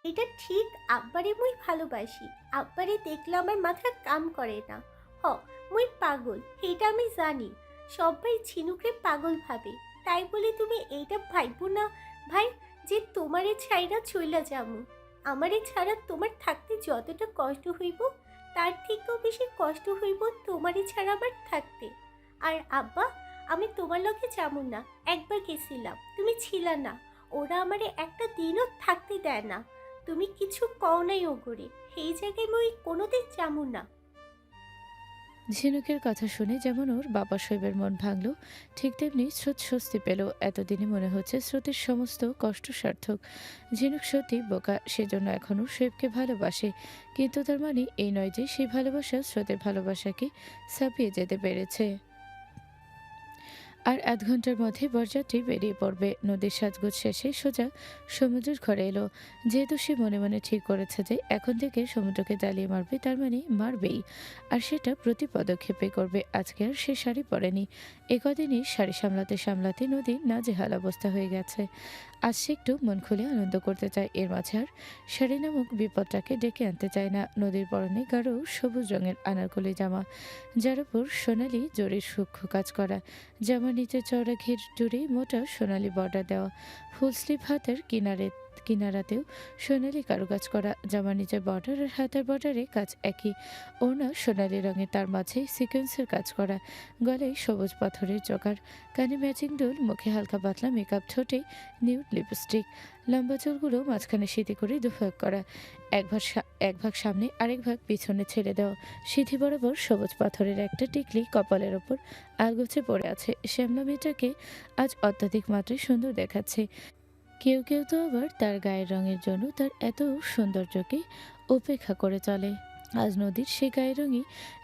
এটা ঠিক আব্বারে মুই ভালোবাসি। আব্বারে দেখলে আমার মাথা কাম করে না। হ, মুই পাগল, এইটা আমি জানি। সবাই ঝিনুকে পাগল ভাবে। তাই বলে তুমি এইটা ভাইবো না ভাই, যে তোমারে ছাইরা চইলা যামু। আমারে ছাড়া তোমার থাকতে যতটা কষ্ট হইব, তার থেকেও বেশি কষ্ট হইব তোমারে ছাড়া আমার থাকতে। আর আব্বা, আমি তোমার লগে যামু না। একবার গেছিলাম, তুমি ছিলা না। ওরা আমারে একটা দিনও থাকতে দেয় না। তুমি কিছু কও নাই ওগরে, সেই জায়গায় মই কোনোদিন যামু না। ঝিনুকের কথা শুনে যেমন ওর বাবা শৈবের মন ভাঙল, ঠিক তেমনি স্রোত স্বস্তি পেল। এতদিনে মনে হচ্ছে স্রোতের সমস্ত কষ্ট সার্থক। ঝিনুক সত্যি বোকা, সেজন্য এখনও শৈবকে ভালোবাসে, কিন্তু তার মানে এই নয় যে সেই ভালোবাসা স্রোতের ভালোবাসাকে ছাপিয়ে যেতে পেরেছে। আর আধ ঘন্টার মধ্যে বরযাত্রী বেরিয়ে পড়বে। নদীর সাজগোজ শেষে সোজা সমুদ্রের ঘরে এলো। যেহেতু সে মনে মনে ঠিক করেছে যে এখন থেকে সমুদ্রকে জ্বালিয়ে মারবে, তার মানে মারবেই, আর সেটা প্রতি পদক্ষেপে করবে। আজকে আর সে শাড়ি পরেনি। একদিনই শাড়ি সামলাতে সামলাতে নদীর নাজেহাল অবস্থা হয়ে গেছে। আজ সে একটু মন খুলে আনন্দ করতে চায়। এর মাঝে আর শাড়ি নামক বিপদটাকে ডেকে আনতে চায় না। নদীর পরনে গাঢ় সবুজ রঙের আনারকলি জামা, যার উপর সোনালি জরির সূক্ষ্ম কাজ করা। জামার নিচে চওড়া ঘের জুড়ে মোটা সোনালি বর্ডার দেওয়া। ফুল স্লিভ হাতের কিনারাতেও সোনালি কারুকাজ করা। জামার নিচে বর্ডার আর হাতের বর্ডারে কাজ একই। ওড়না সোনালি রঙের, তার মাঝে সিকোয়েন্সের কাজ করা। গলায় সবুজ পাথরের জোগাড়, কানে ম্যাচিং দুল, মুখে হালকা পাতলা মেকআপ, ঠোঁটে নিউড লিপস্টিক। লম্বা চুলগুলো মাঝখানে সিঁথি করে দুভাগ করা, এক ভাগ সামনে আরেক ভাগ পিছনে ছেড়ে দেওয়া। সিঁথি বরাবর সবুজ পাথরের একটা টিকলি কপালের ওপর আলগোছে পড়ে আছে। শ্যামলা মেয়েটাকে আজ অত্যাধিক মাত্রায় সুন্দর দেখাচ্ছে। কেউ কেউ তো আবার তার গায়ের রঙের জন্য তার এত সৌন্দর্যকে উপেক্ষা করে চলে। আজ নদীর সে গায়ের রঙই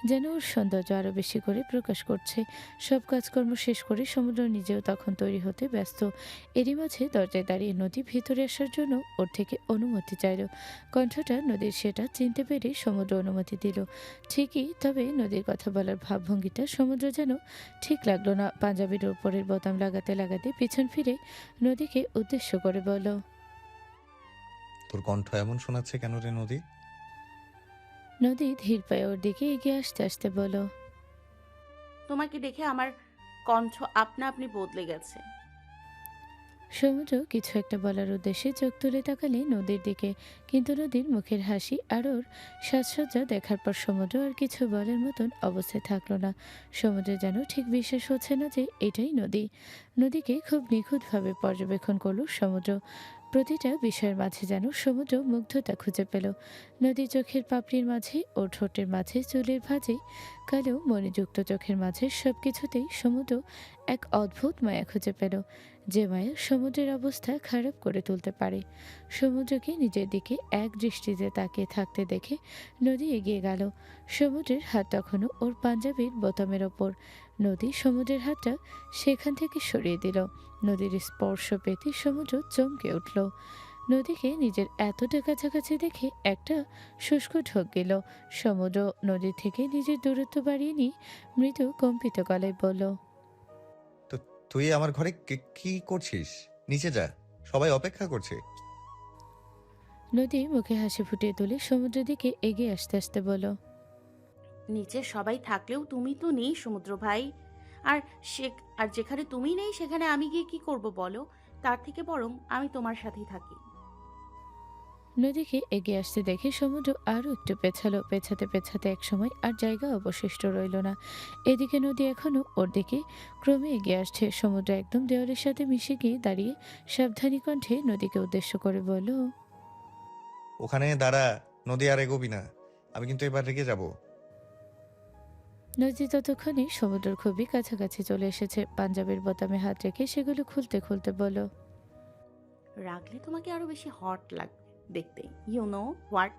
যেন ওর সৌন্দর্য আরো বেশি করে প্রকাশ করছে। সব কাজকর্ম শেষ করে সমুদ্র নিজেও তখন তৈরি হতে ব্যস্ত। এরই মাঝে দরজায় দাঁড়িয়ে নদী ভিতরে আসার জন্য ওর থেকে অনুমতি চাইল। কণ্ঠটা নদীর, সেটা চিনতে পেরে সমুদ্র অনুমতি দিল ঠিকই, তবে নদীর কথা বলার ভাবভঙ্গিটা সমুদ্র যেন ঠিক লাগলো না। পাঞ্জাবির উপরের বোতাম লাগাতে লাগাতে পিছন ফিরে নদীকে উদ্দেশ্য করে বলল, তোর কণ্ঠ এমন শোনাচ্ছে কেন রে নদী? নদী ধীর পায়ে ওর দিকে এগিয়ে আসতে আসতে বলল, তোমাকে দেখে আমার কণ্ঠ আপনা আপনি বদলে গেছে। সমুদ্র কিছু একটা বলার উদ্দেশ্যে চোখ তুলে তাকালে নদীর দিকে, কিন্তু নদীর মুখের হাসি আর ওর সাজসজ্জা দেখার পর সমুদ্র আর কিছু বলার মতন অবস্থায় থাকলো না। সমুদ্রে যেন ঠিক বিশ্বাস হচ্ছে না যে এটাই নদী। নদীকে খুব নিখুঁতভাবে পর্যবেক্ষণ করলো সমুদ্র। প্রতিটা বিষয়ের মাঝে যেন সমুদ্র মুগ্ধতা খুঁজে পেল। নদীর চোখের পাপড়ির মাঝে ও ঠোঁটের মাঝে চুলের ভাঁজে কালো মণিযুক্ত চোখের মাঝে সবকিছুতেই সমুদ্র এক অদ্ভুত মায়া খুঁজে পেল, যে মায়া সমুদ্রের অবস্থা খারাপ করে তুলতে পারে। সমুদ্রকে নিজের দিকে এক দৃষ্টিতে তাকিয়ে থাকতে দেখে নদী এগিয়ে গেল। সমুদ্রের হাত তখনও ওর পাঞ্জাবির বোতামের ওপর। নদী সমুদ্রের হাতটা সেখান থেকে সরিয়ে দিল। নদীর স্পর্শ পেতে সমুদ্র চমকে উঠল। নদীকে নিজের এতটা কাছাকাছি দেখে একটা শুষ্ক ঢোক গেল। সমুদ্র নদী থেকে নিজের দূরত্ব বাড়িয়ে নিয়ে মৃদু কম্পিত গলায় বলল, তো তুই আমার ঘরে কি করছিস? নিচে যা, সবাই অপেক্ষা করছে। নদী মুখে হাসি ফুটিয়ে তুলে সমুদ্রের দিকে এগিয়ে আসতে আসতে বলল, নিচে সবাই থাকলেও তুমি তো নেই সমুদ্র ভাই। আর সে আর যেখানে তুমি নেই সেখানে আমি গিয়ে কি করব বলো? তার থেকে বরং আমি তোমার সাথেই থাকি। নদীকে এগিয়ে আসতে দেখে সমুদ্র আরো একটু পেছালো। পেছাতে পেছাতে একসময় আর জায়গা অবশিষ্ট রইল না। এদিকে নদী এখনো ওর দিকে ক্রমে এগিয়ে আসছে। সমুদ্র একদম দেওয়ালের সাথে মিশে গিয়ে দাঁড়িয়ে সাবধানী কণ্ঠে নদীকে উদ্দেশ্য করে বলল, ওখানে দাঁড়া, নদী আর এগোবি না। আমি কিন্তু এবার রেগে যাব। নদী ততক্ষণে সমুদ্রের খুবই কাছাকাছি চলে এসেছে। পাঞ্জাবের বোতামে হাত রেখে সেগুলো খুলতে খুলতে বলল, রাখলে তোমাকে আরো বেশি হট লাগবে দেখতে। ইউ নো হোয়াট,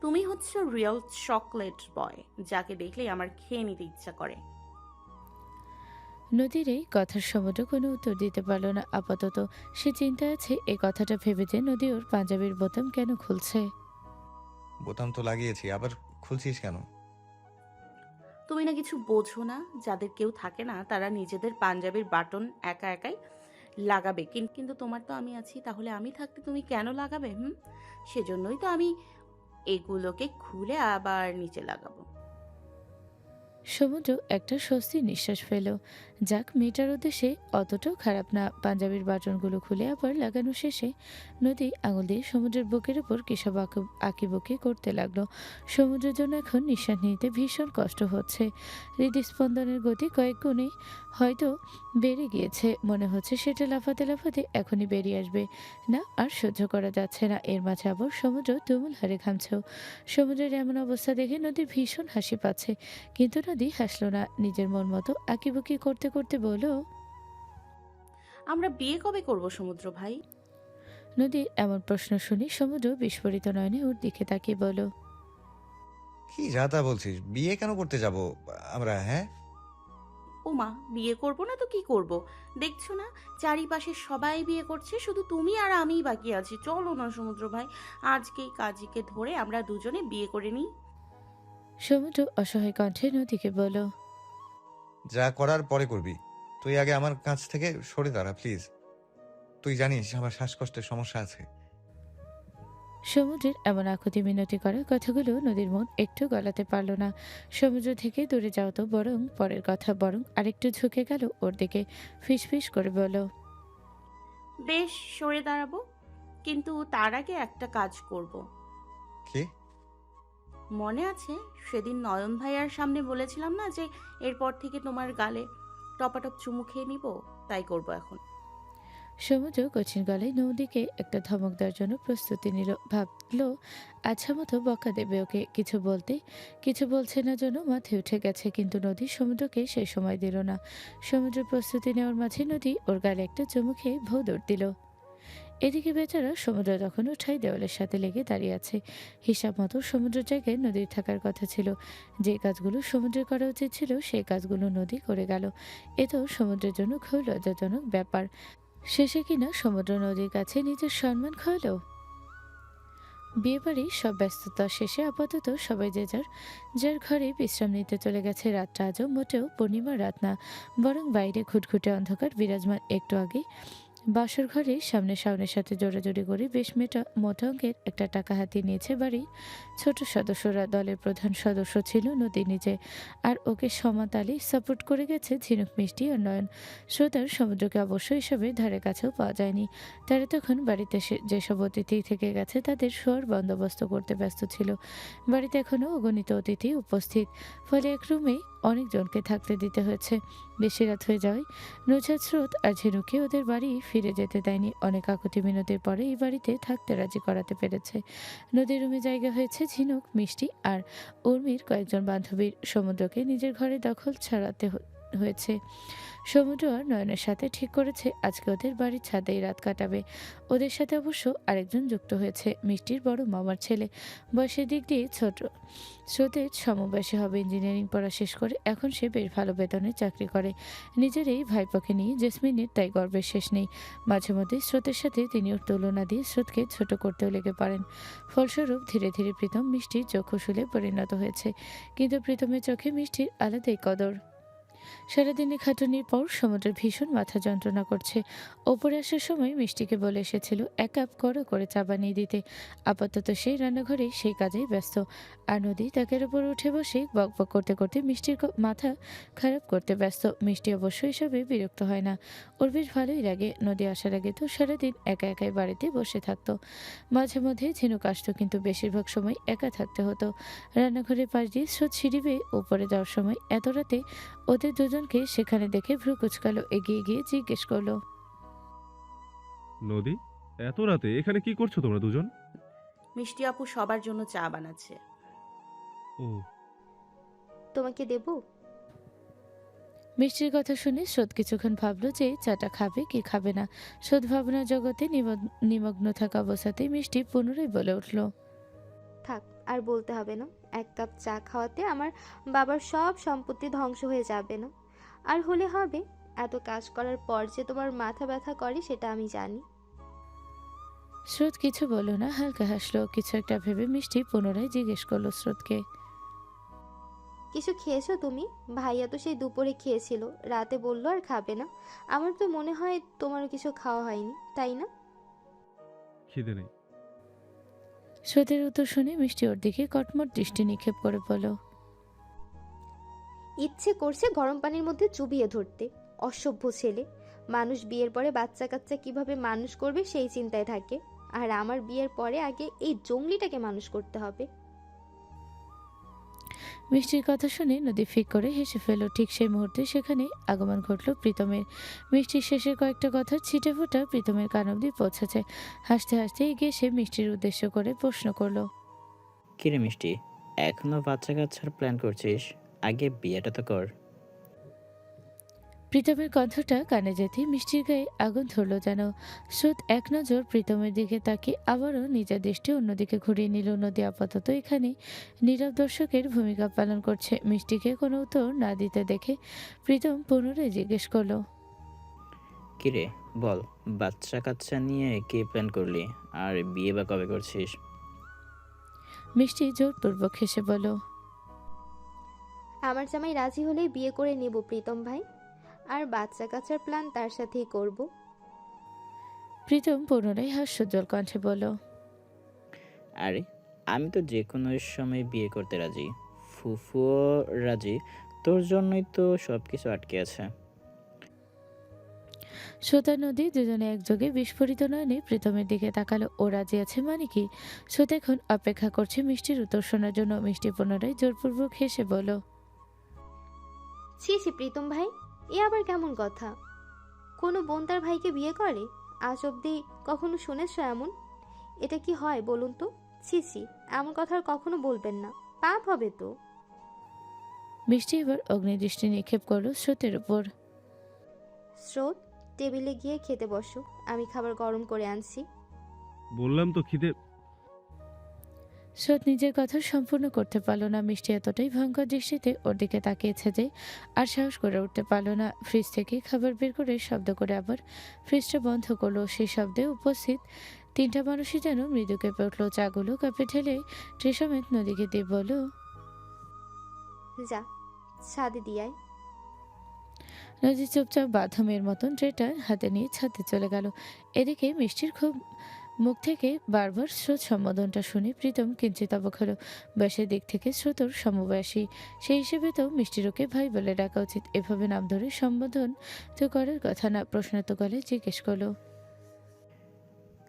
তুমি হচ্ছে রিয়েল চকলেট বয়, যাকে দেখলেই আমার খেয়ে নিতে ইচ্ছা করে। নদীর এই কথার সমুদ্র কোনো উত্তর দিতে পারল না। আপাতত সে চিন্তায় আছে এই কথাটা ভেবে যে নদী ওর পাঞ্জাবির বোতাম কেন খুলছে। বোতাম তো লাগিয়েছি, আবার খুলছিস কেন? তুমি না কিছু বোঝো না? যাদের কেউ থাকে না তারা নিজেদের পাঞ্জাবির বাটন একা একাই লাগাবে, কিন্তু তোমার তো আমি আছি, তাহলে আমি থাকতে তুমি কেন লাগাবে? সেজন্যই তো আমি এগুলোকে খুলে আবার নিচে লাগাবো। সমুদ্র একটা স্বস্তির নিঃশ্বাস ফেল। যাক, মেয়েটার উদ্দেশ্যে অতটাও খারাপ না। পাঞ্জাবির বাটনগুলো খুলে আবার লাগানো শেষে নদী আঙুল দিয়ে সমুদ্রের বুকের উপর কিসব আঁকিবুকি করতে লাগলো। সমুদ্রের জন্য এখন নিঃশ্বাস নিতে ভীষণ কষ্ট হচ্ছে। হৃদস্পন্দনের গতি কয়েক গুণে হয়তো বেড়ে গিয়েছে। মনে হচ্ছে সেটা লাফাতে লাফাতে এখনই বেরিয়ে আসবে। না, আর সহ্য করা যাচ্ছে না। এর মাঝে আবার সমুদ্র তুমুল হারে ঘামছেও। সমুদ্রের এমন অবস্থা দেখে নদীর ভীষণ হাসি পাচ্ছে, কিন্তু নদী হাসল না। নিজের মন মতো আঁকিবুকি করতে করতে বলল, আমরা বিয়ে কবে করব সমুদ্র ভাই? নদীর এমন প্রশ্ন শুনে সমুদ্র বিস্ফোরিত নয়নে ওর দিকে তাকিয়ে বলল, কি যা তা বলছিস? বিয়ে কেন করতে যাব আমরা? হ্যাঁ, ওমা, বিয়ে করব না তো কি করব? দেখছো না চারিপাশে সবাই বিয়ে করছে, শুধু তুমি আর আমিই বাকি আছি। চলো না সমুদ্র ভাই, আজকেই কাজীকে ধরে আমরা দুজনে বিয়ে করে নিই। সমুদ্র অসহায় কণ্ঠে নদীকে বলল, যা করার পরে করবি। তুই আগে আমার কাছ থেকে সরে দাঁড়া প্লিজ। তুই জানিস আমার শ্বাসকষ্টের সমস্যা আছে। সমুদ্রের এমন আকুতি মিনতি করা কথাগুলো নদীর মন একটু গলাতে পারল না। সমুদ্র থেকে দূরে যাও তো বরং পরের কথা, বরং আরেকটু ঝুঁকে গেল ওর দিকে। ফিসফিস করে বলল, বেশ, সরে দাঁড়াবো, কিন্তু তার আগে একটা কাজ করব। কি? মনে আছে সেদিন নয়ন ভাইয়ার সামনে বলেছিলাম না যে এরপর থেকে তোমার গালে টপাটপ চুমু খেয়ে নিব? তাই করব এখন। সমুদ্র কঠিন গলায় নদীকে একটা ধমক দেওয়ার জন্য প্রস্তুতি নিল। ভাবলো আচ্ছা মতো বকা দেবে ওকে। কিছু বলছে না জন্য মাথায় উঠে গেছে, কিন্তু নদী সমুদ্রকে সেই সময় দিল না। সমুদ্র প্রস্তুতি নেওয়ার মাঝে নদী ওর গালে একটা চুমু খেয়ে ভৌ দৌড় দিল। এদিকে বেচারা সমুদ্র তখনও ঠাই দেওয়ালের সাথে লেগে দাঁড়িয়ে আছে। হিসাব মতো সমুদ্রের জায়গায় নদীর থাকার কথা ছিল। যে কাজগুলো সমুদ্রের করা উচিত ছিল সেই কাজগুলো নদী করে গেল। এ তো সমুদ্রের জন্য খুব লজ্জাজনক ব্যাপার। শেষে কিনা সমুদ্র নদীর কাছে নিজের সম্মান খোয়ালো। বিয়েবাড়ির সব ব্যস্ততা শেষে আপাতত সবাই যে যার যার ঘরে বিশ্রাম নিতে চলে গেছে। রাতটা আজও মোটেও পূর্ণিমার রাত না, বরং বাইরে ঘুটঘুটে অন্ধকার বিরাজমান। একটু আগে বাসর ঘরে সামনে শাওনের সাথে জোড়াজোড়ি করে বেশ মোটা অঙ্কের একটা টাকা হাতিয়ে নিয়েছে বাড়ির ছোট সদস্যরা। দলের প্রধান সদস্য ছিল নদী নিজে, আর ওকে সমাতালে সাপোর্ট করে গেছে ঝিনুক, মিষ্টি আর নয়ন। শ্রোতার সমুদ্রকে অবশ্য এসবের ধারে কাছেও পাওয়া যায়নি। তারা তখন বাড়িতে যেসব অতিথি থেকে গেছে তাদের শোয়ার বন্দোবস্ত করতে ব্যস্ত ছিল। বাড়িতে এখনও অগণিত অতিথি উপস্থিত, ফলে এক রুমে অনেকজনকে থাকতে দিতে হয়েছে। বেশি রাত হয়ে যাওয়ায় নুজাত, স্রোত আর ঝিনুকে ওদের বাড়ি ফিরে যেতে দেয়নি। অনেক আকুতি মিনতির পরে এই বাড়িতে থাকতে রাজি করাতে পেরেছে। নদীর রুমে জায়গা হয়েছে ঝিনুক, মিষ্টি আর উর্মির কয়েকজন বান্ধবীর। সমুদ্রকে নিজের ঘরে দখল ছাড়াতে হয়েছে। সমুদ্র আর নয়নের সাথে ঠিক করেছে আজকে ওদের বাড়ির ছাদেই রাত কাটাবে। ওদের সাথে অবশ্য আরেকজন যুক্ত হয়েছে, মিষ্টির বড় মামার ছেলে। বয়সের দিক দিয়ে ছোট, স্রোতের সমবয়সী হবে। ইঞ্জিনিয়ারিং পড়া শেষ করে এখন সে বেশ ভালো বেতনে চাকরি করে। নিজের এই ভাইপোকে নিয়ে জেসমিনের তাই গর্বের শেষ নেই। মাঝে মধ্যে স্রোতের সাথে তিনি ওর তুলনা দিয়ে স্রোতকে ছোট করতেও লেগে পড়েন। ফলস্বরূপ ধীরে ধীরে প্রীতম মিষ্টির চক্ষুশূলে পরিণত হয়েছে, কিন্তু প্রীতমের চোখে মিষ্টির আলাদাই কদর। সারাদিনে খাটুনির পর সমুদ্রের ভীষণ মাথা যন্ত্রণা করছে। ওপরে আসার সময় মিষ্টিকে বলে এসেছিল এক কাপ কড়া করে চা বানিয়ে দিতে। আপাতত সেই রান্নাঘরে সেই কাজেই ব্যস্ত। আর নদী তাকের উপর উঠে বসে বকবক করতে করতে মিষ্টির মাথা খারাপ করতে ব্যস্ত। মিষ্টি অবশ্য এসবে বিরক্ত হয় না, ওর বেশ ভালোই লাগে। নদী আসার আগে তো সারাদিন একা একাই বাড়িতে বসে থাকতো। মাঝে মধ্যে ঝিনুক আসতো, কিন্তু বেশিরভাগ সময় একা থাকতে হতো। রান্নাঘরের পাশ দিয়ে স্রোত সিঁড়ি বেয়ে উপরে যাওয়ার সময় এত রাতে ওদের দুজনকে সেখানে দেখে ভ্রু কুচকালো। এগিয়ে গিয়ে জিজ্ঞেস করলো, নদী, এত রাতে এখানে কি করছো তোমরা দুজন? মিষ্টি আপু সবার জন্য চা বানাচ্ছে। ও, তোমাকে দেব? মিষ্টির কথা শুনে স্রোত কিছুক্ষণ ভাবলো যে চাটা খাবে কি খাবে না। স্রোত ভাবনা জগতে নিমগ্ন থাকা অবস্থাতেই মিষ্টি পুনরায় বলে উঠল, থাক, আর বলতে হবে না। এক কাপ চা খাওয়াতে আমার বাবার সব সম্পত্তি ধ্বংস হয়ে যাবে না? আর হলে হবে। এত কাজ করার পর যে তোমার মাথা ব্যথা করে সেটা আমি জানি। স্রোত কিছু বলল না, হালকা হাসলো। কিছু একটা ভেবে মিষ্টি পুনরায় জিজ্ঞেস করলো স্রোতকে, কিছু খেয়েছো তুমি? ভাইয়া তো সেই দুপুরে খেয়েছিল, রাতে বললো আর খাবে না। আমার তো মনে হয় তোমারও কিছু খাওয়া হয়নি, তাই না? খিদে নেই। স্রোতের উত্তর শুনে মিষ্টি ওর দিকে কটমট দৃষ্টি নিক্ষেপ করে বলল, ইচ্ছে করছে গরম পানির মধ্যে চুবিয়ে ধরতে। অসভ্য ছেলে। মানুষ বিয়ের পরে বাচ্চা কাচ্চা কিভাবে মানুষ করবে সেই চিন্তায় থাকে, আর আমার বিয়ের পরে আগে এই জঙ্গলিটাকে মানুষ করতে হবে। মিষ্টির কথা শুনে নদী ফিক করে হেসে ফেল। ঠিক সেই মুহূর্তে সেখানে আগমন ঘটল প্রীতমের। মিষ্টির শেষের কয়েকটা কথার ছিটে ফোঁটা প্রীতমের কান অব্দি পৌঁছেছে। হাসতে হাসতে এগিয়ে সে মিষ্টির উদ্দেশ্য করে প্রশ্ন করলো, কিরে মিষ্টি, এখনো বাচ্চা কাচ্চার প্ল্যান করছিস? আগে বিয়েটা তো কর। প্রীতমের কণ্ঠটা কানে যেতেই মিষ্টির গায়ে আগুন ধরল যেন। স্রোত এক নজর প্রীতমের দিকে তাকিয়ে আবারও নিজের দৃষ্টি অন্যদিকে ঘুরিয়ে নিল। নদী আপাতত এখানে নীরব দর্শকের ভূমিকা পালন করছে। মিষ্টিকে কোনো উত্তর না দিতে দেখে প্রীতম পুনরায় জিজ্ঞেস করলো, কিরে বল, বাচ্চা কাচ্চা নিয়ে কি প্ল্যান করলি? আর বিয়ে বা কবে করছিস? মিষ্টি জোরপূর্বক হেসে বলল, আমার জামাই রাজি হলেই বিয়ে করে নেব প্রীতম ভাই, আর বাচ্চা কাচ্চার প্ল্যান তার সাথেই করব। প্রীতম পুনরায় হাস্যোজ্জ্বল কণ্ঠে বলল, আরে আমি তো যে কোনো সময় বিয়ে করতে রাজি, ফুফুও রাজি, তোর জন্যই তো সব কিছু আটকে আছে। শ্রোতা নদী দুজনে একযোগে বিস্ফোরিত নয়নে প্রীতমের দিকে তাকালো। ও রাজি আছে মানে কি? শ্রোতা এখন অপেক্ষা করছে মিষ্টির উত্তর শোনার জন্য। মিষ্টি পুনরায় জোরপূর্বক হেসে বলল, ছি ছি প্রীতম ভাই, এ আবার কেমন কথা? কোনো বোন তার ভাইকে বিয়ে করে? আজ অবধি কখনো শুনেছ এমন? এটা কি হয় বলুন তো? ছি ছি, এমন কথা আর কখনো বলবেন না, পাপ হবে তো। মিষ্টি এবার অগ্নিদৃষ্টি নিক্ষেপ করলো স্রোতের উপর। স্রোত, টেবিলে গিয়ে খেতে বসো, আমি খাবার গরম করে আনছি। বললাম তো খিদে। স্রোত নিজের কথা সম্পূর্ণ করতে পারল না। মিষ্টি এতটাই ভয়ঙ্কর দৃষ্টিতে ওর দিকে তাকিয়েছে যে আর সাহস করে উঠতে পারল না। ফ্রিজ থেকে খাবার বের করে শব্দ করে আবার ফ্রিজটা বন্ধ করলো। সেই শব্দে উপস্থিত তিনটা মানুষই যেন মৃদু কেঁপে উঠলো। চাগুলো কাপে ঢেলে ট্রে সমেত নদীকে দিয়ে বলল, যা, ছাদে দিয়ায়। নদী চুপচাপ বাথরুমের মতন ট্রেটা হাতে নিয়ে ছাদে চলে গেল। এদিকে মিষ্টির খুব মুখ থেকে বারবার স্রোত সম্বোধনটা শুনে প্রীতম কিঞ্চিত অবাক হলো। বয়সের দিক থেকে স্রোতর সমবয়সী, সেই হিসেবে তো মিষ্টির ওকে ভাই বলে ডাকা উচিত। এভাবে নাম ধরে সম্বোধন তো করার কথা না। প্রশ্নাত গলে জিজ্ঞেস করলো,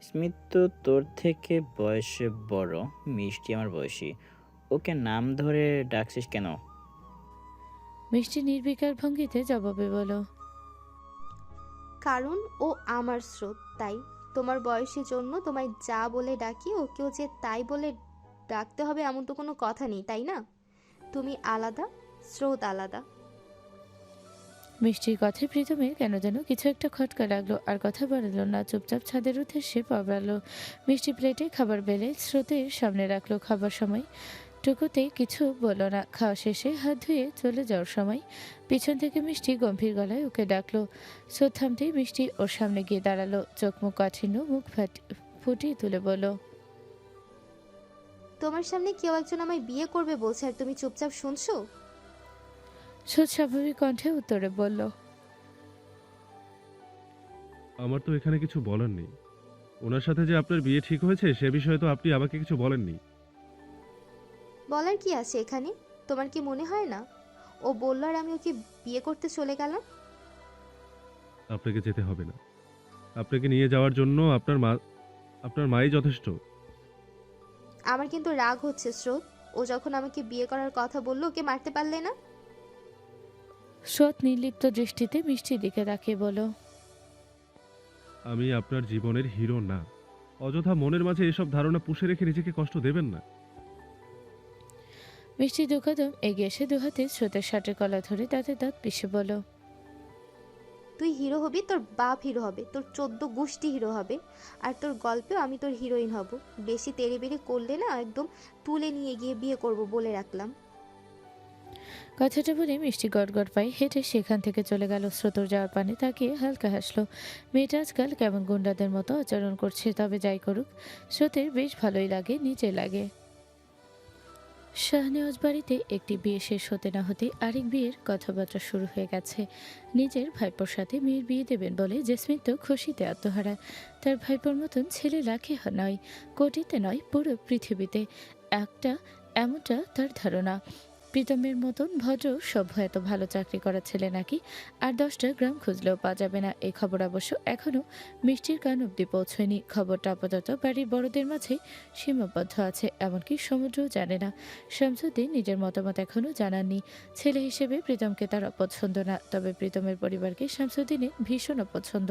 স্মিত তো তোর থেকে বয়সে বড়, মিষ্টি আমার বয়সী, ওকে নাম ধরে ডাকছিস কেন? মিষ্টি নির্বিকার ভঙ্গিতে জবাবে বলো, কারণ ও আমার স্রোত, তাই। তোমার বয়সের জন্য তোমায় যা বলে ডাকি, ওকেও যে তাই বলে ডাকতে হবে এমন তো কোনো কথা নেই, তাই না? তুমি আলাদা, স্রোত আলাদা। মিষ্টির কথায় প্রীতমের কেন যেন কিছু একটা খটকা লাগলো। আর কথা বাড়ালো না, চুপচাপ ছাদের উদ্দেশ্যে পা বাড়ালো। মিষ্টি প্লেটে খাবার বেলে স্রোতের সামনে রাখলো। খাবার সময় টুকুতেই কিছু বলল না। খাওয়া শেষে হাত ধুয়ে চলে যাওয়ার সময় পিছন থেকে মিষ্টি গম্ভীর গলায় ওকে ডাকলো। স্রোত থামতেই মিষ্টি ওর সামনে গিয়ে দাঁড়ালো। চোখ মুখ কাঠিন্য, মুখ ফুটিয়ে তুলে বলল, তোমার সামনে কেউ একজন আমায় বিয়ে করবে বলছে, আর তুমি চুপচাপ শুনছো? স্রোত স্বাভাবিক কণ্ঠে উত্তরে বলল, আমার তো এখানে কিছু বলার নেই। ওনার সাথে যে আপনার বিয়ে ঠিক হয়েছে সে বিষয়ে তো আপনি আমাকে কিছু বলেননি। বলার কি আছে এখানে? তোমার কি মনে হয় না ও বললো আর আমি ওকে বিয়ে করতে চলে গেলাম? আপনাকে যেতে হবে না। আপনাকে নিয়ে যাওয়ার জন্য আপনার মাই যথেষ্ট। আমার কিন্তু রাগ হচ্ছে স্রোত। ও যখন আমাকে বিয়ে করার কথা বললো, ওকে মারতে পারলে না? স্রোত নির্লিপ্ত দৃষ্টিতে মিষ্টির দিকে তাকিয়ে বলল, আমি আপনার জীবনের হিরো না। অযথা মনের মাঝে এসব ধারণা পুষে রেখে নিজেকে কষ্ট দেবেন না। মিষ্টি দু কদম এগিয়ে এসে দুহাতে স্রোতের শার্টের কলা ধরে দাঁতে দাঁত পিষে বলল, তুই হিরো হবি, তোর বাপ হিরো হবে, তোর 14 গোষ্ঠী হিরো হবে, আর তোর গল্পেও আমি তোর হিরোইন হব। বেশি তেড়েবেড়ে করলে না একদম তুলে নিয়ে গিয়ে বিয়ে করব বলে রাখলাম। কথাটা বলে মিষ্টি গড়গড় পায়ে হেঁটে সেখান থেকে চলে গেল। স্রোতর যাওয়ার পানে তাকিয়ে হালকা হাসলো। মেয়েটা আজকাল কেমন গুন্ডাদের মতো আচরণ করছে। তবে যাই করুক, স্রোতের বেশ ভালোই লাগে, নিচে লাগে। শাহনেওয়াজ বাড়িতে একটি বিয়ে শেষ হতে না হতে আরেক বিয়ের কথাবার্তা শুরু হয়ে গেছে। নিজের ভাইপোর সাথে মেয়ের বিয়ে দেবেন বলে জেসমিন তো খুশিতে আত্মহারা। তার ভাইপোর মতন ছেলে লাখে নয়, কোটিতে নয়, পুরো পৃথিবীতে একটা, এমনটা তার ধারণা। প্রীতমের মতন ভদ্র সভ্য এত ভালো চাকরি করা ছেলে নাকি আর 10টা গ্রাম খুঁজলেও পাওয়া যাবে না। এই খবর অবশ্য এখনো মিষ্টির কান অব্দি পৌঁছয়নি। খবরটা আপাতত বাড়ির বড়দের মাঝে সীমাবদ্ধ আছে, এমনকি সমুদ্রও জানে না। শামসুদ্দিন নিজের মতামত এখনো জানাননি। ছেলে হিসেবে প্রীতমকে তার অপছন্দ না, তবে প্রীতমের পরিবারকে শামসুদ্দিনের ভীষণ অপছন্দ।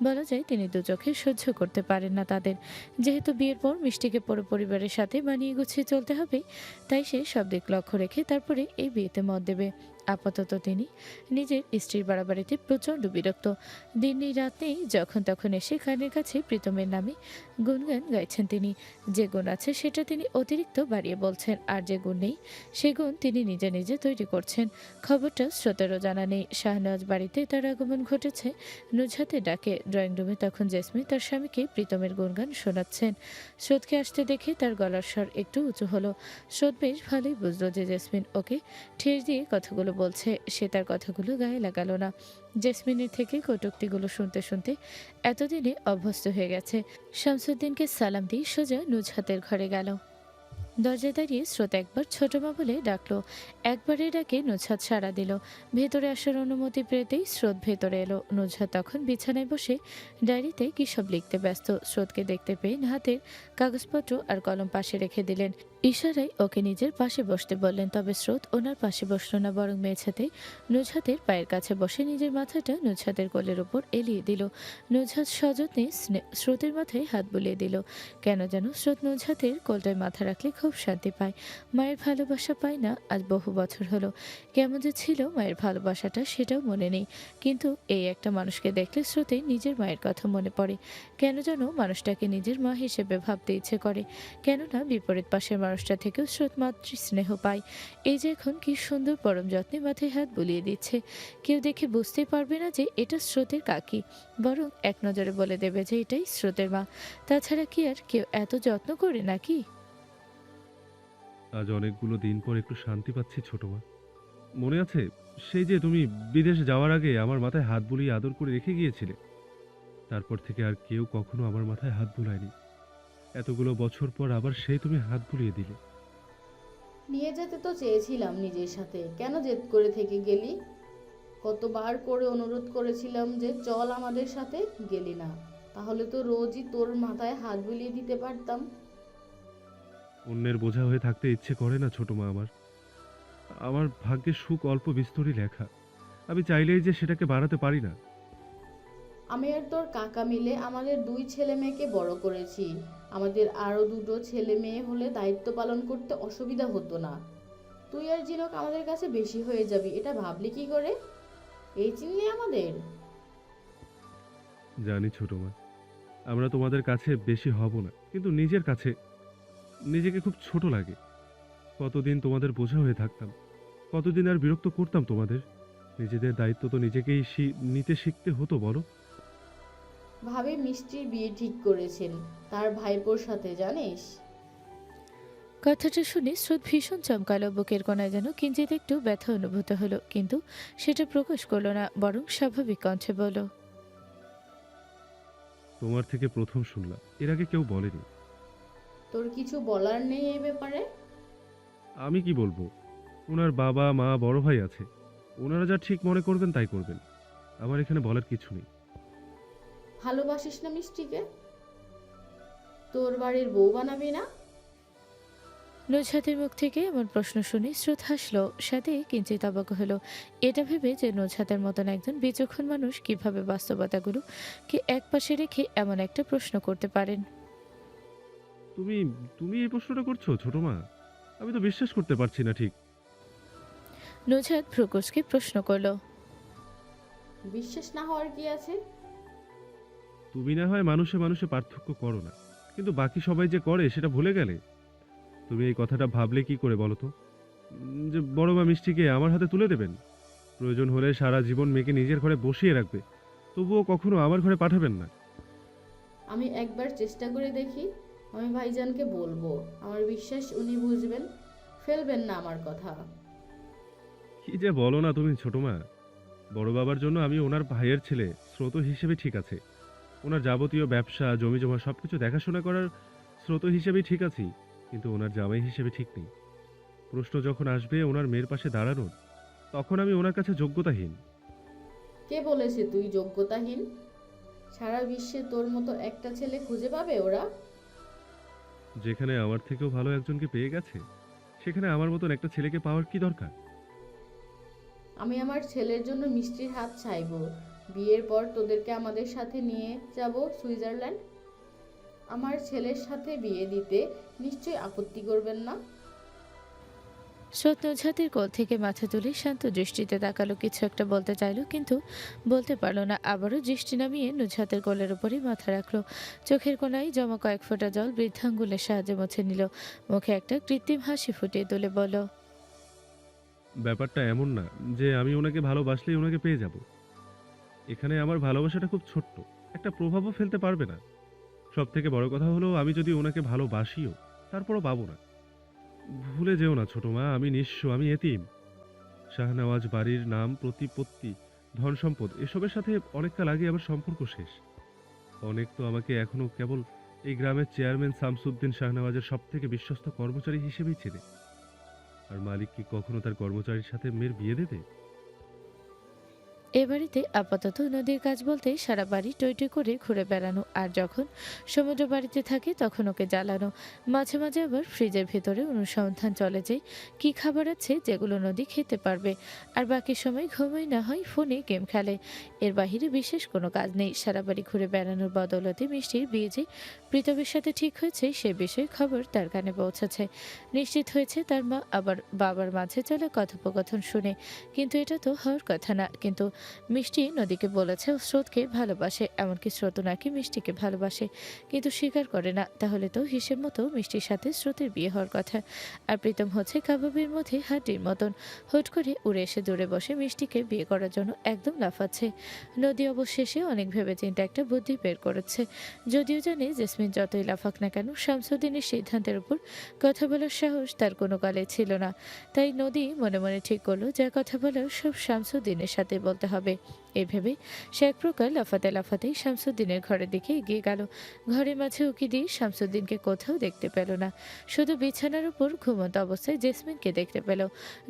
বলা যায় তিনি দু চোখে সহ্য করতে পারেন না তাদের। যেহেতু বিয়ের পর মিষ্টিকে পুরো পরিবারের সাথে মানিয়ে গুছিয়ে চলতে হবে, তাই সে সব দিক লক্ষ্য রেখে তারপরে এই বিয়েতে মত দেবে। আপাতত তিনি নিজের স্ত্রীর বাড়াবাড়িতে প্রচণ্ড বিরক্ত। দিন নেই রাত নেই, যখন তখন এসে কানের কাছে প্রীতমের নামে গুণগান গাইছেন তিনি। যে গুণ আছে সেটা তিনি অতিরিক্ত বাড়িয়ে বলছেন, আর যে গুণ নেই সে গুণ তিনি নিজে নিজে তৈরি করছেন। খবরটা স্রোতেরও জানা নেই। শাহনওয়াজ বাড়িতে তার আগমন ঘটেছে নুজহাতের ডাকে। ড্রয়িং রুমে তখন জেসমিন তার স্বামীকে প্রীতমের গুণগান শোনাচ্ছেন। স্রোতকে আসতে দেখে তার গলার স্বর একটু উঁচু হলো। স্রোত বেশ ভালোই বুঝলো যে জেসমিন ওকে ঠেস দিয়ে কথাগুলো বলছে। সে তার কথাগুলো গায়ে লাগালো না। জেসমিনের থেকে কটূক্তিগুলো শুনতে শুনতে এতদিনে অভ্যস্ত হয়ে গেছে। শামসুদ্দিনকে সালাম দিয়ে সোজা নুজহাতের ঘরে গেল। দরজায় দাঁড়িয়ে স্রোত একবার ছোট মা বলে ডাকলো। একবারের ডাকে নুজহাত সাড়া দিল। ভেতরে আসার অনুমতি পেতেই স্রোত ভেতরে এলো। নুজহাত তখন বিছানায় বসে ডায়েরিতে কী সব লিখতে ব্যস্ত। স্রোতকে দেখতে পেয়ে হাতের কাগজপত্র আর কলম পাশে রেখে দিলেন। ইশারায় ওকে নিজের পাশে বসতে বললেন, তবে স্রোত ওনার পাশে বসল না, বরং মেঝেতে নুজহাতের পায়ের কাছে বসে নিজের মাথাটা নুজহাতের কোলের ওপর এলিয়ে দিল। নুজহাত সযত্নে স্রোতের মাথায় হাত বুলিয়ে দিল। কেন যেন স্রোত নুজহাতের কোলটায় মাথা রাখলে খুব শান্তি পায়। মায়ের ভালোবাসা পায় না আজ বহু বছর হলো। কেমন যে ছিল মায়ের ভালোবাসাটা সেটাও মনে নেই, কিন্তু এই একটা মানুষকে দেখলে স্রোতে নিজের মায়ের কথা মনে পড়ে। কেন যেন মানুষটাকে নিজের মা হিসেবে ভাবতে ইচ্ছে করে। কেননা বিপরীত পাশের মানুষটা থেকেও স্রোত মাতৃ স্নেহ পায়। এই যে এখন কি সুন্দর পরম যত্নে মাথায় হাত বুলিয়ে দিচ্ছে। কেউ দেখে বুঝতেই পারবে না যে এটা স্রোতের কাকি, বরং এক নজরে বলে দেবে যে এটাই স্রোতের মা। তাছাড়া কি আর কেউ এত যত্ন করে নাকি? আজ অনেকগুলো দিন পর একটু শান্তি পাচ্ছি ছোট মা। মনে আছে সেই যে তুমি বিদেশ যাওয়ার আগে আমার মাথায় হাত বুলিয়ে আদর করে রেখে গিয়েছিলে? তারপর থেকে আর কেউ কখনো আমার মাথায় হাত বুলায়নি। এতগুলো বছর পর আবার সেই তুমি হাত বুলিয়ে দিলে। নিয়ে যেতে তো চেয়েছিলাম নিজের সাথে, কেন জেদ করে থেকে গেলি? কতবার করে অনুরোধ করেছিলাম যে চল আমাদের সাথে, গেলি না। তাহলে তো রোজই তোর মাথায় হাত বুলিয়ে দিতে পারতাম। অন্যের বোঝা হয়ে থাকতে ইচ্ছে করে না ছোট মা আমার। আমার ভাগ্যে সুখ অল্প বিস্তরই লেখা। আমি চাইলেই যে সেটাকে বাড়াতে পারি না। আমি আর তোর কাকা মিলে আমাদের 2 ছেলে মেয়েকে বড় করেছি। আমাদের আরো 2টো ছেলে মেয়ে হলে দায়িত্ব পালন করতে অসুবিধা হতো না। তুই আর জিনক আমাদের কাছে বেশি হয়ে যাবি, এটা ভাবলি কি করে? এই চিনলি আমাদের? জানি ছোট মা, আমরা তোমাদের কাছে বেশি হব না, কিন্তু নিজের কাছে নিজেকে খুব ছোট লাগে। কতদিন তোমাদের বোঝা হয়ে থাকতাম, কতদিন আর বিরক্ত করতাম তোমাদের। নিজেদের দায়িত্ব তো নিজেকেই নিতে শিখতে হতো বলো। ভাবে মিষ্টির বিয়ে ঠিক করেছেন তার ভাইপোর সাথে, জানিস? কথাটা শুনে স্রোত ভীষণ চমকালো। বুকের কোনায় যেন কিঞ্চিত একটু ব্যথা অনুভূত হলো, কিন্তু সেটা প্রকাশ করলো না, বরং স্বাভাবিক কণ্ঠে বলল, তোমার থেকে প্রথম শুনলাম, এর আগে কেউ বলেনি। তোর কিছু বলার নেই এই ব্যাপারে? আমি কি বলবো? ওনার বাবা মা বড় ভাই আছে, ওনারা যা ঠিক মনে করবেন তাই করবেন। আমার এখানে বলার কিছু নেই। ভালোবাসিস না মিষ্টিকে? তোর বাড়ির বউ বানাবি না? নুজহাতের মুখ থেকে এমন প্রশ্ন শুনে স্রোত হাসলো, সাথে কিঞ্চিত অবাক হলো। এটা ভেবে যে নুজহাতের মতন একজন বিচক্ষণ মানুষ কিভাবে বাস্তবতাগুলো কে এক পাশে রেখে এমন একটা প্রশ্ন করতে পারেন। তুমি তুমি এই প্রশ্নটা করছো ছোট মা? আমি তো বিশ্বাস করতে পারছি না ঠিক। নুজহাত ভ্রুকুচকে প্রশ্ন করলো, বিশ্বাস না হওয়ার কি আছে? তুমি না হয় মানুষে মানুষে পার্থক্য করো না, কিন্তু বাকি সবাই যে করে সেটা ভুলে গেলে। তুমি এই কথাটা ভাবলে কি করে বলো তো, যে বড় মা মিষ্টিকে আমার হাতে তুলে দেবেন? প্রয়োজন হলে সারা জীবন মেয়েকে নিজের ঘরে বসিয়ে রাখবে, তবুও কখনো আমার ঘরে পাঠাবেন না। আমি একবার চেষ্টা করে দেখি। আমি ভাইজানকে বলবো, আমার বিশ্বাস উনি বুঝবেন। ফেলবেন না আমার কথা। কি যে বলো না তুমি ছোট মা। বড় বাবার জন্য আমি ওনার ভাইয়ের ছেলে, স্রোত হিসেবে ঠিক আছে। ওনার যাবতীয় ব্যবসা জমি জমা সবকিছু দেখাশোনা করার স্রোত হিসেবেই ঠিক আছি, কিন্তু ওনার জামাই হিসেবে ঠিক নেই। প্রশ্ন যখন আসবে ওনার মেয়ের পাশে দাঁড়ানোর, তখন আমি ওনার কাছে যোগ্যতাহীন। কে বলেছে তুই যোগ্যতাহীন? সারা বিশ্বে তোর মতো একটা ছেলে খুঁজে পাবে ওরা? যেখানে আমার থেকেও ভালো একজনকে পেয়ে গেছে, সেখানে আমার মতন একটা ছেলেকে পাওয়ার কি দরকার? আমি আমার ছেলের জন্য মিষ্টির হাত চাইবো। বিয়ের পর তোদেরকে আমাদের সাথে নিয়ে যাব সুইজারল্যান্ড। আমার ছেলের সাথে বিয়ে দিতে নিশ্চয়ই আপত্তি করবেন না? স্রোত নুজহাতের কোল থেকে মাথা তুলে শান্ত দৃষ্টিতে তাকালো, কিছু একটা বলতে চাইলো কিন্তু বলতে পারলো না। আবারও দৃষ্টি নামিয়ে নুজহাতের কোলের উপরই মাথা রাখলো। চোখের কোণায় জমা কয়েক ফোঁটা জল বৃদ্ধাঙ্গুলের সাহায্যে মুছে নিল। মুখে একটা কৃত্রিম হাসি ফুটিয়ে তুলে বলল, ব্যাপারটা এমন না যে আমি ওনাকে ভালোবাসলেই ওনাকে পেয়ে যাব। এখানে আমার ভালোবাসাটা খুব ছোট্ট, একটা প্রভাবও ফেলতে পারবে না। সব থেকে বড় কথা হলো, আমি যদি ওনাকে ভালোবাসিও তারপরও পাবো না। ভুলে যেও না ছোট মা, আমি নিঃস্ব, আমি এতিম। শাহনওয়াজ বাড়ির নাম, প্রতিপত্তি, ধন সম্পদ এসবের সাথে অনেককাল আগে আমার সম্পর্ক শেষ। অনেক তো আমাকে এখনো কেবল এই গ্রামের চেয়ারম্যান শামসুদ্দিন শাহনওয়াজের সব থেকে বিশ্বস্ত কর্মচারী হিসেবেই চেনে। আর মালিক কি কখনো তার কর্মচারীর সাথে মেয়ের বিয়ে দেবে? এ বাড়িতে আপাতত নদীর কাজ বলতে সারা বাড়ি টই টই করে ঘুরে বেড়ানো, আর যখন সমুদ্র বাড়িতে থাকে তখন ওকে জ্বালানো। মাঝে মাঝে আবার ফ্রিজের ভেতরে অনুসন্ধান চলে যায় কি খাবার আছে যেগুলো নদী খেতে পারবে, আর বাকি সময় ঘুমোই না হয় ফোনে গেম খেলে। এর বাহিরে বিশেষ কোনো কাজ নেই। সারা বাড়ি ঘুরে বেড়ানোর বদৌলতে মিষ্টির বিয়ে যে প্রীতমের সাথে ঠিক হয়েছে সে বিষয়ে খবর তার কানে পৌঁছেছে। নিশ্চিত হয়েছে তার মা আবার বাবার মাঝে চলা কথোপকথন শুনে, কিন্তু এটা তো হওয়ার কথা না। কিন্তু মিষ্টি নদীকে বলেছে ও স্রোতকে ভালোবাসে, এমনকি স্রোত নাকি মিষ্টিকে ভালোবাসে, কিন্তু স্বীকার করে না। তাহলে তো হিসেব মতো মিষ্টির সাথে স্রোতের বিয়ে হওয়ার কথা। আর প্রীতম হচ্ছে কাবাবের মধ্যে হাড্ডির মতন, হুট করে উড়ে এসে দূরে বসে মিষ্টিকে বিয়ে করার জন্য একদম লাফাচ্ছে। নদী অবশেষে অনেক ভেবেচিন্তে একটা বুদ্ধি বের করেছে। যদিও জানে জেসমিন যতই লাফাক না কেন শামসুদ্দিনের সিদ্ধান্তের উপর কথা বলার সাহস তার কোনো কালে ছিল না। তাই নদী মনে মনে ঠিক করলো যা কথা বলার সব শামসুদ্দিনের সাথে বলতে হবে। এই ভেবে সে এক প্রকার লাফাতে লাফাতেই শামসুদ্দিনের ঘরের দিকে এগিয়ে গেল। ঘরের মাঝে উকি দিয়ে শামসুদ্দিনকে কোথাও দেখতে পেল না, শুধু বিছানার উপর ঘুমন্ত অবস্থায় জেসমিনকে দেখতে পেল।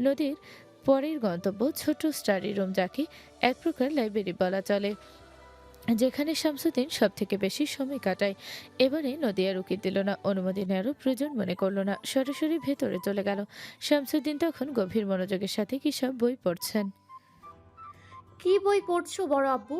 নদীর পরের গন্তব্য ছোট স্টাডি রুম, যাকে এক প্রকার লাইব্রেরি বলা চলে, যেখানে শামসুদ্দিন সব থেকে বেশি সময় কাটায়। এবারে নদী আর উকি দিল না, অনুমতি নেওয়ারও প্রয়োজন মনে করলো না, সরাসরি ভেতরে চলে গেল। শামসুদ্দিন তখন গভীর মনোযোগের সাথে কি সব বই পড়ছেন। কি বই পড়ছো বড় আব্বু?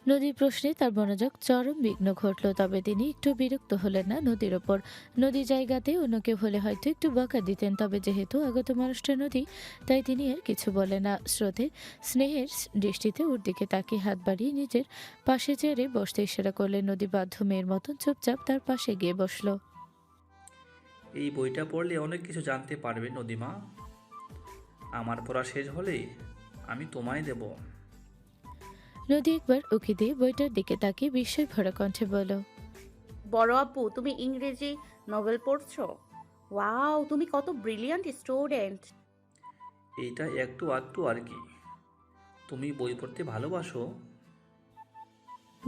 নদীর প্রশ্নে তার মনোযোগ চরম বিঘ্ন ঘটল, তবে তিনি একটু বিরক্ত হলেন না নদীর ওপর। নদীর জায়গাতে অন্য কেউ হলে হয়তো একটু বকা দিতেন, তবে যেহেতু আগত মানুষটা নদী তাই তিনি আর কিছু বলে না। স্রোতের স্নেহের দৃষ্টিতে ওর দিকে তাকিয়ে হাত বাড়িয়ে নিজের পাশে চেয়ারে বসতে ইশারা করলে নদী বাধ্য মেয়ের মতন চুপচাপ তার পাশে গিয়ে বসলো। এই বইটা পড়লে অনেক কিছু জানতে পারবে নদীমা। আমার পড়া শেষ হলে আমি তোমায় দেব। নদী একবার উকি দিয়ে বইটার দিকে তাকিয়ে বিস্ময় ভরা কণ্ঠে বলল, বড় আব্বু তুমি ইংরেজি নোবেল পড়ছো? ওয়াও, তুমি কত ব্রিলিয়ান্ট স্টুডেন্ট। এইটা একটু আধটু আর কি। তুমি বই পড়তে ভালোবাসো?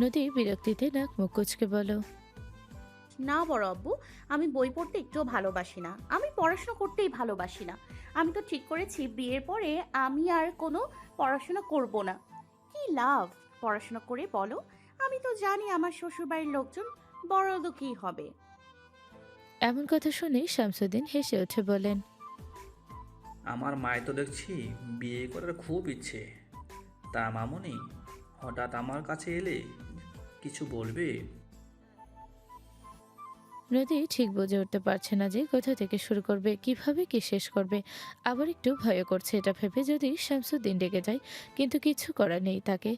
নদী বিরক্তিতে নাক মুখ কুঁচকে বলল, না বড় আব্বু, আমি বই পড়তে একটুও ভালোবাসি না। আমি পড়াশোনা করতেই ভালোবাসি না। আমি তো ঠিক করেছি বিয়ের পরে আমি আর কোনো পড়াশোনা করব না। কি লাভ পড়াশোনা করে বলো? আমি তো জানি আমার শ্বশুরবাড়ির লোকজন বড়লোকই হবে। এমন কথা শুনে শামসুদ্দিন হেসে উঠে বলেন, আমার মায়ের তো দেখছি বিয়ে করার খুব ইচ্ছে। তা মামুনি হঠাৎ আমার কাছে এলে কিছু বলবে? নদী ঠিক বুঝে উঠতে পারছে না যে কোথা থেকে শুরু করবে, কিভাবে কি শেষ করবে। আবার একটু ভয় করছে এটা ভেবে যদি শামসুদ্দিন রেগে যায়, কিন্তু কিছু করার নেই, তাকে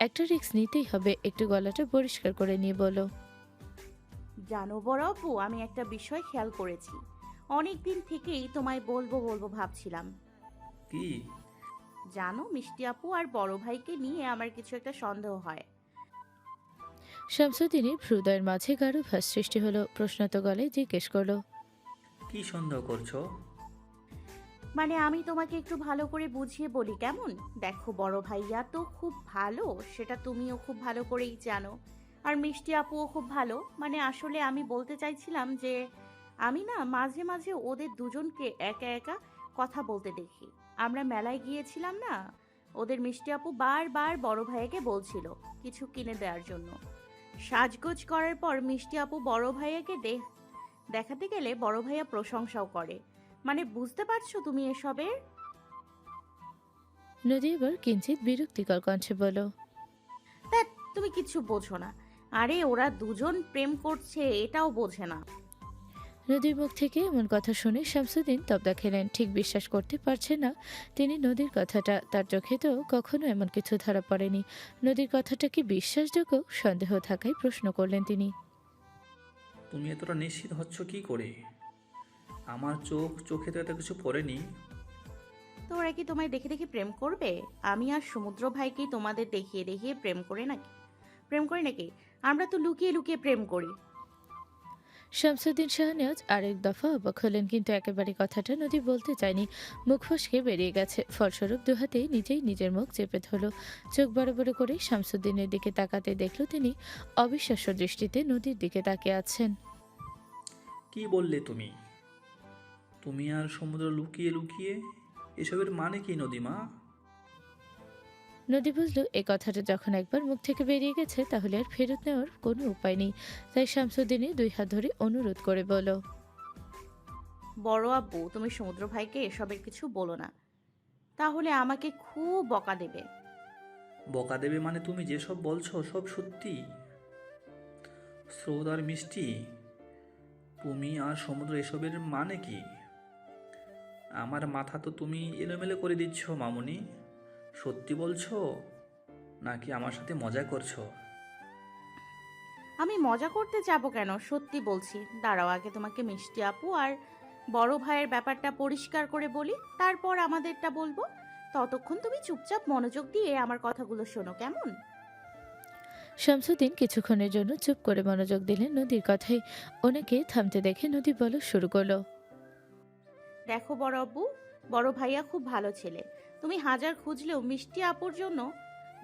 একটা রিস্ক নিতেই হবে। একটু গলাটা পরিষ্কার করে নিয়ে বলো, জানো বড় আব্বু, আমি একটা বিষয় খেয়াল করেছি। অনেক দিন থেকেই তোমায় বলবো বলবো ভাবছিলাম। কি? জানো, মিষ্টি আপু আর বড় ভাইকে নিয়ে আমার কিছু একটা সন্দেহ হয়। শামসুদ্দিনের হৃদয়ের মাঝে গাঢ় ভাস সৃষ্টি হলো। প্রশ্নত গলায় জিজ্ঞেস করলো, কি সন্দেহ করছো? মানে আমি তোমাকে একটু ভালো করে বুঝিয়ে বলি কেমন? দেখো বড় ভাইয়া তো খুব ভালো, সেটা তুমিও খুব ভালো করেই জানো। আর মিষ্টি আপুও খুব ভালো। মানে আসলে আমি বলতে চাইছিলাম যে আমি না মাঝে মাঝে ওদের দুজনকে একা একা কথা বলতে দেখি। আমরা মেলায় গিয়েছিলাম না, ওদের মিষ্টি আপু বারবার বড় ভাইয়াকে বলছিল কিছু কিনে দেওয়ার জন্য। সাজগোজ করার পর মিষ্টি আপু বড় ভাইয়াকে দেখাতে গেলে বড় ভাইয়া প্রশংসাও করে। মানে বুঝতে পারছো তুমি এসবের? নদী এবার কিঞ্চিত বিরক্তিকর কণ্ঠে বলল। ধ্যাৎ, তুমি কিছু বোঝো না। আরে ওরা দুজন প্রেম করছে এটাও বোঝে না। নদীর মুখ থেকে এমন কথা শুনে শামসুদ্দিন তবদা খেলেন। ঠিক বিশ্বাস করতে পারছে না তিনি নদীর কথাটা। তার চোখে তো কখনো এমন কিছু ধরা পড়েনি। নদীর কথাটা কি বিশ্বাসযোগ্য? সন্দেহ থাকায় প্রশ্ন করলেন তিনি। তুমি এতটা নিশ্চিত হচ্ছ কি করে? আমার চোখে তো এত কিছু পড়েনি। তো ওরা কি তোমায় দেখে দেখে প্রেম করবে? আমি আর সমুদ্র ভাই কি তোমাদের দেখিয়ে দেখিয়ে প্রেম করি নাকি? আমরা তো লুকিয়ে লুকিয়ে প্রেম করি। শামসুদ্দিন শাহনেওয়াজ আরেক দফা অবাক হলেন, কিন্তু একেবারে কথাটা নদী বলতে চায়নি। মুখ ফসকে বেরিয়ে গেছে। ফলস্বরূপ দুহাতেই নিজেই নিজের মুখ চেপে ধরল। চোখ বড় বড় করে শামসুদ্দিনের দিকে তাকাতে দেখল তিনি অবিশ্বাস্য দৃষ্টিতে নদীর দিকে তাকিয়ে আছেন। কি বললে তুমি? তুমি আর সমুদ্র লুকিয়ে লুকিয়ে? এসবের মানে কি নদীমা? নদী বুঝল এই কথাটা যখন একবার মুখ থেকে বেরিয়ে গেছে তাহলে আর ফেরত নেওয়ার কোনো উপায় নেই। তাই শামসুদ্দিনের দুই হাত ধরে অনুরোধ করে বলল। বড় আব্বু, তুমি সমুদ্র ভাইকে এসবের কিছু বলো না, তাহলে আমাকে খুব বকা দেবে। বকা দেবে মানে? তুমি যেসব বলছো সব সত্যি? স্রোত আর মিষ্টি, তুমি আর সমুদ্র, এসবের মানে কি? আমার মাথা তো তুমি এলোমেলো করে দিচ্ছ মামুনি। সত্যি বলছো নাকি আমার সাথে মজা করছো? আমি মজা করতে যাব কেন? সত্যি বলছি। দাঁড়াও, আগে তোমাকে মিষ্টি আপু আর বড় ভাইয়ের ব্যাপারটা পরিষ্কার করে বলি, তারপর আমাদেরটা বলবো। ততক্ষণ তুমি চুপচাপ মনোযোগ দিয়ে আমার কথাগুলো শোনো কেমন? শামসুদ্দিন কিছুক্ষণের জন্য চুপ করে মনোযোগ দিলেন নদীর কথায়। ওনাকে থামতে দেখে নদী বলা শুরু করলো। দেখো বড় আব্বু, বড় ভাইয়া খুব ভালো ছেলে। তুমি হাজার খুঁজলেও মিষ্টি আপুর জন্য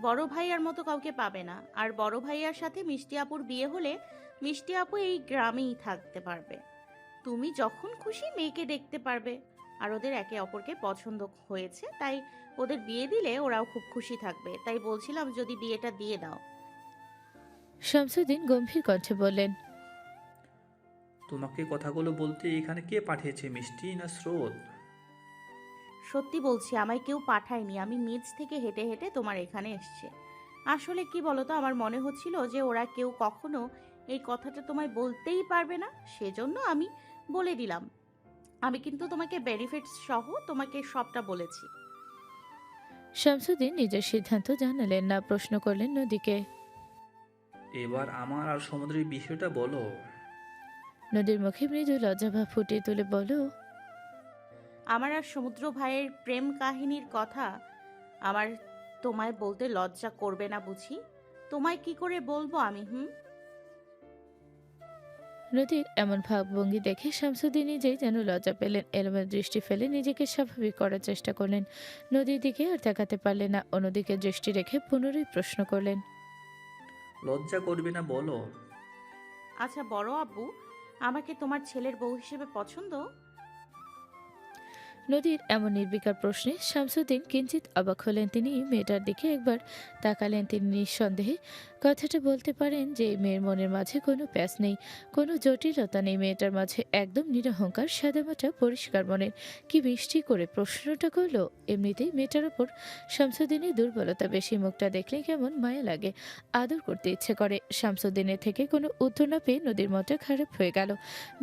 বড় ভাইয়ার মতো কাউকে পাবে না। আর বড় ভাইয়ার সাথে মিষ্টি আপুর বিয়ে হলে মিষ্টি আপু এই গ্রামেই থাকতে পারবে। তুমি যখন খুশি মেয়েকে দেখতে পারবে। আর ওদের একে অপরকে পছন্দ হয়েছে, তাই ওদের বিয়ে দিলে ওরাও খুব খুশি থাকবে। তাই বলছিলাম যদি বিয়েটা দিয়ে দাও। শামসুদ্দিন গম্ভীর কণ্ঠে বললেন। তোমাকে কথাগুলো বলতে এখানে কে পাঠিয়েছে, মিষ্টি না স্রোত? সত্যি বলছি, আমায় কেউ পাঠায়নি। আমি নিজ থেকে হেঁটে হেঁটে তোমার এখানে এসেছি। আসলে কি বলতো, আমার মনে হচ্ছিল যে ওরা কেউ কখনো এই কথাটা তোমায় বলতেই পারবে না, সেজন্য আমি বলে দিলাম। আমি কিন্তু তোমাকে বেনিফিটস সহ তোমাকে সবটা বলেছি। শামসুদ্দিন নিজের সিদ্ধান্ত জানালেন না, প্রশ্ন করলেন নদীকে। এবার আমার আর সমুদ্রের বিষয়টা বলো। নদীর মুখে মৃদু লজ্জাভাব ফুটিয়ে তুলে বলো। আমার আর সমুদ্র ভাইয়ের প্রেম কাহিনীর কথা আমার তোমায় বলতে লজ্জা করবে না বুঝি? তোমায় কি করে বলবো আমি? নদীর এমন ভাবভঙ্গি দেখে শামসুদ্দিন নিজেই যেন লজ্জা পেলেন। এলোমেলো দৃষ্টি ফেলে নিজেকে স্বাভাবিক করার চেষ্টা করলেন। নদীর দিকে আর তাকাতে পারলেন না। অন্যদিকে দৃষ্টি রেখে পুনরায় প্রশ্ন করলেন। লজ্জা করবে না বলো। আচ্ছা বড় আব্বু, আমাকে তোমার ছেলের বউ হিসেবে পছন্দ? নদীর এমন নির্বিকার প্রশ্নে শামসুদ্দিন কিঞ্চিত অবাক হলেন। তিনি মেয়েটার দিকে একবার তাকালেন। তিনি নিঃসন্দেহে কথাটা বলতে পারেন যে মেয়ের মনের মাঝে কোনো প্যাঁচ নেই, কোনো জটিলতা নেই। মেয়েটার মাঝে একদম নিরহংকার, সাদামাটা, পরিষ্কার মনের। কি মিষ্টি করে প্রশ্নটা করলো। এমনিতেই মেয়েটার ওপর শামসুদ্দিনের দুর্বলতা বেশি। মুখটা দেখলে কেমন মায়া লাগে, আদর করতে ইচ্ছে করে। শামসুদ্দিনের থেকে কোনো উত্তর না পেয়ে নদীর মনটা খারাপ হয়ে গেল।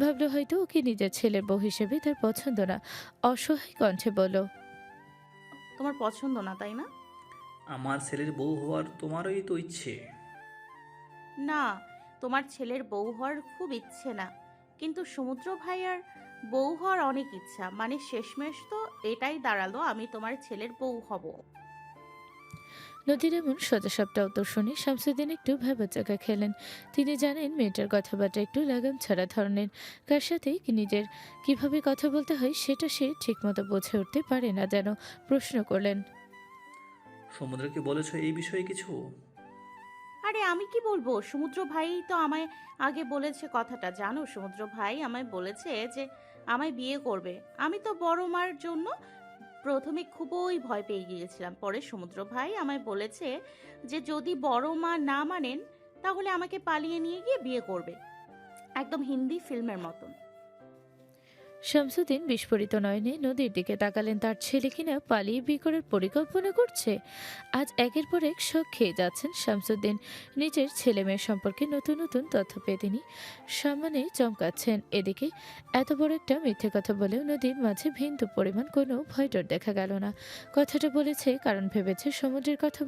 ভাবলো হয়তো ওকে নিজের ছেলের বউ হিসেবে তার পছন্দ না। অসহায় কণ্ঠে বলল। তোমার পছন্দ না তাই না? আমার ছেলের বউ হওয়ার তোমারই তো ইচ্ছে। না, তোমার ছেলের বউ হওয়ার খুব ইচ্ছে না, কিন্তু সমুদ্র ভাইয়ার বউ হওয়ার অনেক ইচ্ছা। মানে শেষমেশ তো এটাই দাঁড়ালো, আমি তোমার ছেলের বউ হব। নদীর এমন সোজাসাপটা উত্তর শুনে শামসুদ্দিন একটু ভ্যাবাচ্যাকা খেলেন। তিনি জানেন মেয়েটার কথাবার্তা একটু লাগাম ছাড়া ধরনের, কার সাথে কি নিজের কিভাবে কথা বলতে হয় সেটা সে ঠিকমতো বুঝে উঠতে পারে না, যেন প্রশ্ন করলেন। সমুদ্রকে বলেছো এই বিষয়ে কিছু? আরে আমি কি বলবো, সমুদ্র ভাই তো আমায় আগে বলেছে কথাটা, জানো সমুদ্র ভাই আমায় বলেছে যে আমায় বিয়ে করবে। আমি তো বড় মার জন্য প্রথমে খুবই ভয় পেয়ে গিয়েছিলাম, পরে সমুদ্র ভাই আমায় বলেছে যে যদি বড় মা না মানেন তাহলে আমাকে পালিয়ে নিয়ে গিয়ে বিয়ে করবে, একদম হিন্দি ফিল্মের মতন। শামসুদ্দিন বিস্ফোরিত নয়নে নদীর দিকে তাকালেন। তার ছেলে কিনা পালিয়ে বিয়ে করার পরিকল্পনা করছে। আজ একের পর এক শখ খেয়ে যাচ্ছেন শামসুদ্দিন। নিজের ছেলে মেয়ের সম্পর্কে নতুন নতুন তথ্য পেয়ে তিনি সামনে চমকাচ্ছেন। এদিকে এত বড় একটা মিথ্যে কথা বলেও নদীর মাঝে বিন্দু পরিমাণ কোনো ভয় ডর দেখা গেল না। কথাটা বলেছে কারণ ভেবেছে সমুদ্রের কথা